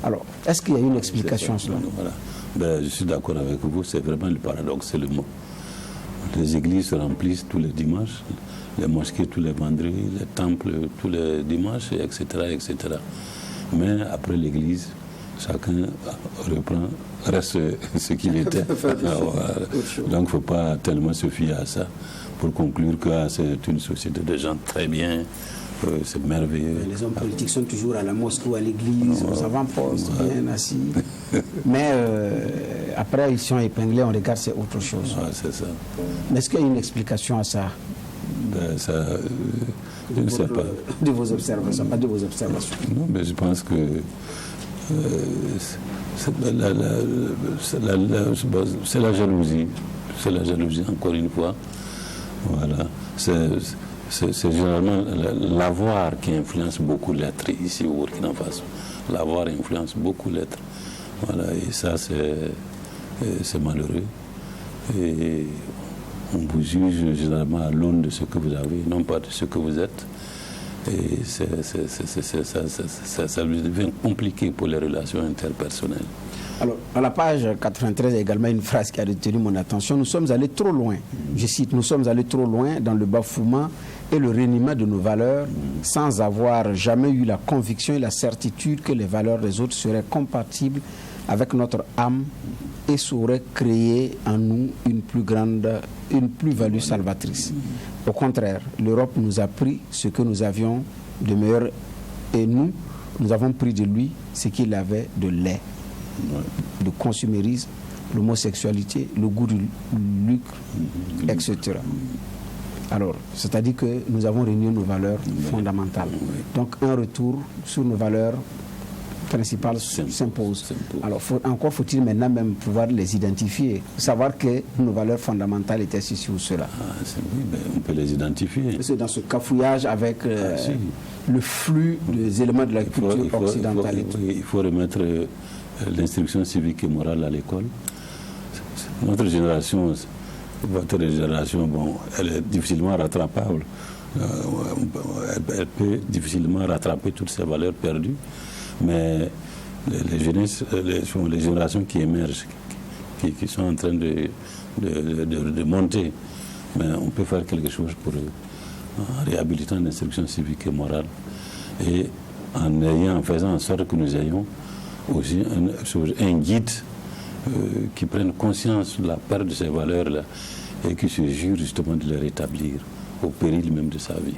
Alors, est-ce qu'il y a une explication à cela? Voilà. Ben, je suis d'accord avec vous, c'est vraiment le paradoxe, c'est le mot. Les églises se remplissent tous les dimanches, les mosquées tous les vendredis, les temples tous les dimanches, etc., etc. Mais après l'église, chacun reste ce qu'il était. Donc il ne faut pas tellement se fier à ça pour conclure que c'est une société de gens très bien, c'est merveilleux. Les hommes politiques sont toujours à la mosquée ou à l'église, aux avant-postes, bien assis. Mais après, ils sont épinglés, on regarde, c'est autre chose. C'est ça. Mais est-ce qu'il y a une explication à ça? Ça, je ne sais pas. De vos observations, pas de vos observations. Non, mais je pense que c'est la jalousie. C'est la jalousie, encore une fois. Voilà. C'est généralement l'avoir qui influence beaucoup l'être ici au Burkina Faso. L'avoir influence beaucoup l'être. Voilà, et ça, c'est malheureux. Et on vous juge généralement à l'aune de ce que vous avez, non pas de ce que vous êtes. Et ça devient compliqué pour les relations interpersonnelles. Alors, à la page 93, il y a également une phrase qui a retenu mon attention. Nous sommes allés trop loin. Je cite, nous sommes allés trop loin dans le bafouement et le reniement de nos valeurs sans avoir jamais eu la conviction et la certitude que les valeurs des autres seraient compatibles avec notre âme et sauraient créer en nous une plus-value salvatrice. Au contraire, l'Europe nous a pris ce que nous avions de meilleur et nous avons pris de lui ce qu'il avait de laid. Le consumérisme, l'homosexualité, le goût du lucre, etc. Alors, c'est-à-dire que nous avons réuni nos valeurs fondamentales. Donc, un retour sur nos valeurs principales s'impose. Alors, encore faut-il maintenant même pouvoir les identifier, savoir que nos valeurs fondamentales étaient ceci ou cela. Oui, mais on peut les identifier. C'est dans ce cafouillage avec le flux des éléments de la culture occidentale. Il faut remettre l'instruction civique et morale à l'école. Notre génération, votre génération, bon, elle est difficilement rattrapable. Elle peut difficilement rattraper toutes ces valeurs perdues, mais les générations qui émergent, qui sont en train de monter, mais on peut faire quelque chose pour eux, en réhabilitant l'instruction civique et morale et en faisant en sorte que nous ayons aussi un guide qui prenne conscience de la perte de ces valeurs-là et qui se jure justement de les rétablir au péril même de sa vie.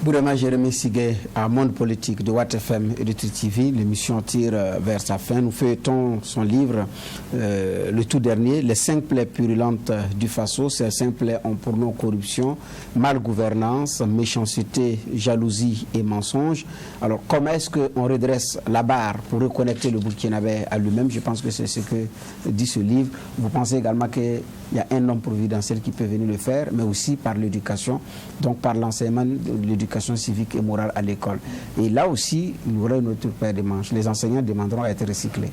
Bourama Jérémy Sigué, à Monde Politique de Watt FM et de TTV, l'émission tire vers sa fin. Nous feuilletons son livre, le tout dernier, Les 5 plaies purulentes du Faso. Ces 5 plaies ont pour nom corruption, malgouvernance, méchanceté, jalousie et mensonge. Alors, comment est-ce qu'on redresse la barre pour reconnecter le Burkinabé à lui-même? Je pense que c'est ce que dit ce livre. Vous pensez également qu'il y a un homme providentiel qui peut venir le faire, mais aussi par l'éducation, donc par l'enseignement de l'éducation civique et morale à l'école. Et là aussi, il y aura une autre paire de manches. Les enseignants demanderont à être recyclés.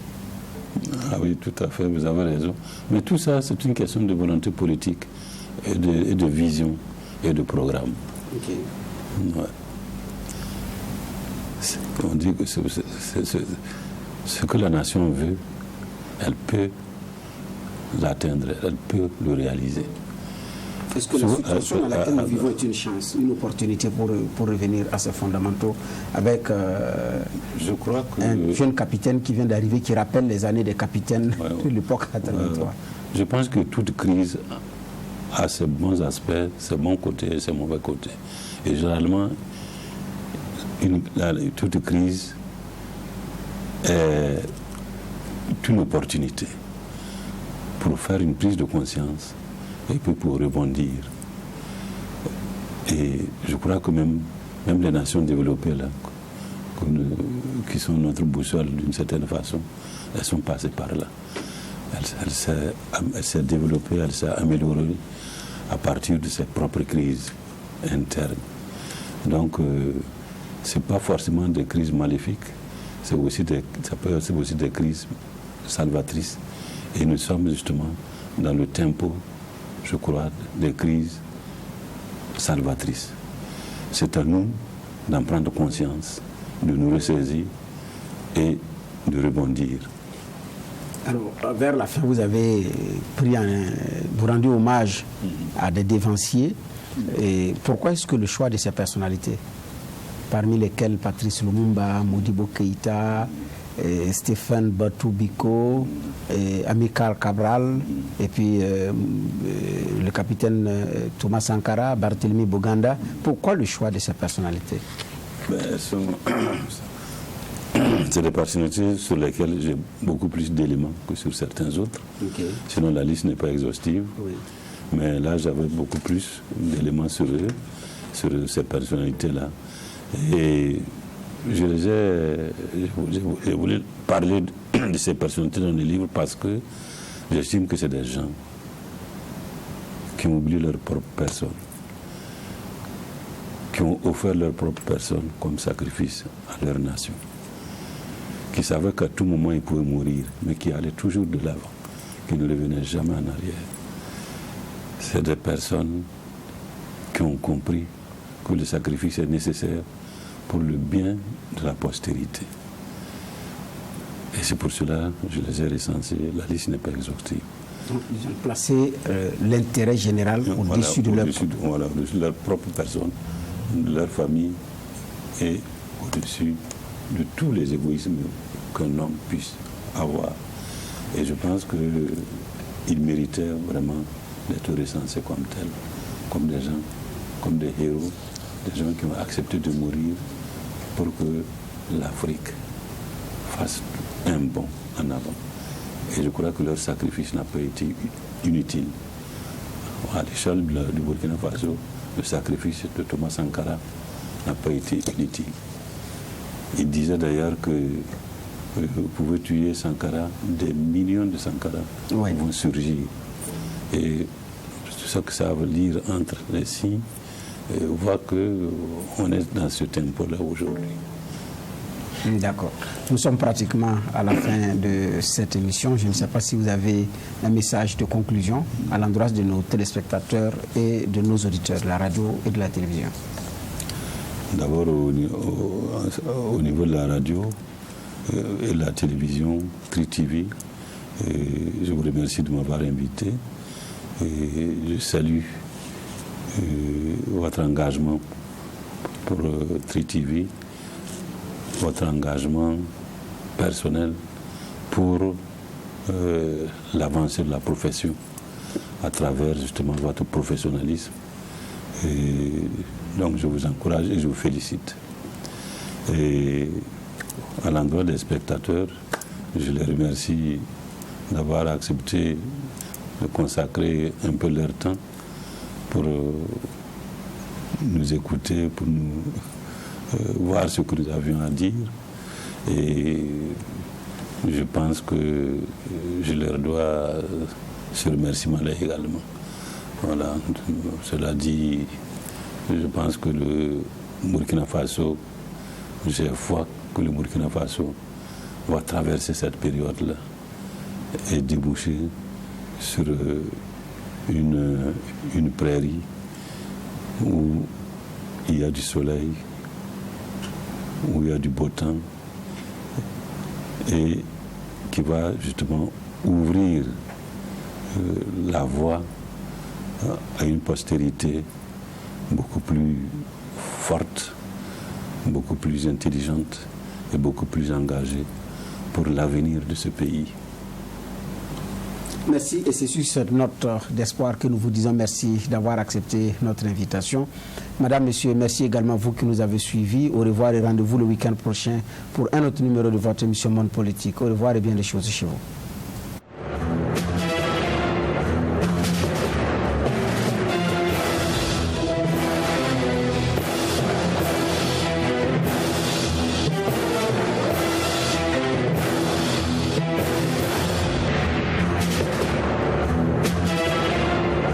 Ah oui, tout à fait, vous avez raison. Mais tout ça, c'est une question de volonté politique et de vision et de programme. Okay. Ouais. On dit que ce que la nation veut, elle peut l'atteindre, elle peut le réaliser. Est-ce que la situation dans laquelle nous vivons est une chance, une opportunité pour revenir à ces fondamentaux avec je crois que un jeune capitaine qui vient d'arriver, qui rappelle les années des capitaines de l'époque 83? Je pense que toute crise a ses bons aspects, ses bons côtés et ses mauvais côtés. Et généralement, toute crise est une opportunité pour faire une prise de conscience et puis pour rebondir. Et je crois que même les nations développées là, qui sont notre boussole d'une certaine façon, elles sont passées par là. Elle s'est développée, elle s'est améliorée à partir de ses propres crises internes. Donc, ce n'est pas forcément des crises maléfiques, ça peut être aussi des crises salvatrices. Et nous sommes justement dans le tempo, je crois, des crises salvatrices. C'est à nous d'en prendre conscience, de nous ressaisir et de rebondir. Alors, vers la fin, vous avez vous rendu hommage à des dévanciers. Et pourquoi est-ce que le choix de ces personnalités, parmi lesquelles Patrice Lumumba, Modibo Keïta, Stéphane Batou-Biko, Amilcar Cabral, et puis le capitaine Thomas Sankara, Barthélemy Boganda, pourquoi le choix de ces personnalités? C'est des personnalités sur lesquelles j'ai beaucoup plus d'éléments que sur certains autres. Okay. Sinon, la liste n'est pas exhaustive. Oui. Mais là, j'avais beaucoup plus d'éléments sur eux, sur ces personnalités-là. Et j'ai voulu parler de ces personnalités dans le livre parce que j'estime que c'est des gens qui ont oublié leur propre personne, qui ont offert leur propre personne comme sacrifice à leur nation, qui savaient qu'à tout moment ils pouvaient mourir, mais qui allaient toujours de l'avant, qui ne revenaient jamais en arrière. C'est des personnes qui ont compris que le sacrifice est nécessaire pour le bien de la postérité. Et c'est pour cela que je les ai recensés. La liste n'est pas exhaustive. Donc, ils ont placé l'intérêt général au-dessus de leur propre personne, de leur famille et au-dessus de tous les égoïsmes qu'un homme puisse avoir. Et je pense qu'ils méritaient vraiment d'être recensés comme tels, comme des gens, comme des héros, des gens qui ont accepté de mourir pour que l'Afrique fasse un bond en avant. Et je crois que leur sacrifice n'a pas été inutile. À l'échelle du Burkina Faso, le sacrifice de Thomas Sankara n'a pas été inutile. Il disait d'ailleurs que vous pouvez tuer Sankara, des millions de Sankara vont surgir. Et ce que ça veut dire entre les signes, on voit qu'on est dans ce tempo-là aujourd'hui. D'accord. Nous sommes pratiquement à la fin de cette émission. Je ne sais pas si vous avez un message de conclusion à l'endroit de nos téléspectateurs et de nos auditeurs de la radio et de la télévision. D'abord, au niveau de la radio et la télévision, Tri TV, je vous remercie de m'avoir invité. Et je salue votre engagement pour Tri TV, votre engagement personnel pour l'avancée de la profession à travers justement votre professionnalisme. Et donc je vous encourage et je vous félicite. Et à l'endroit des spectateurs, je les remercie d'avoir accepté de consacrer un peu leur temps pour nous écouter, pour nous voir ce que nous avions à dire. Et je pense que je leur dois ce remerciement-là également. Voilà, cela dit, je pense que le Burkina Faso, j'ai foi que le Burkina Faso va traverser cette période-là et déboucher sur une prairie où il y a du soleil, où il y a du beau temps, et qui va justement ouvrir la voie à une postérité beaucoup plus forte, beaucoup plus intelligente et beaucoup plus engagée pour l'avenir de ce pays. Merci, et c'est sur cette note d'espoir que nous vous disons merci d'avoir accepté notre invitation. Madame, Monsieur, merci également à vous qui nous avez suivis. Au revoir et rendez-vous le week-end prochain pour un autre numéro de votre émission Monde Politique. Au revoir et bien des choses chez vous.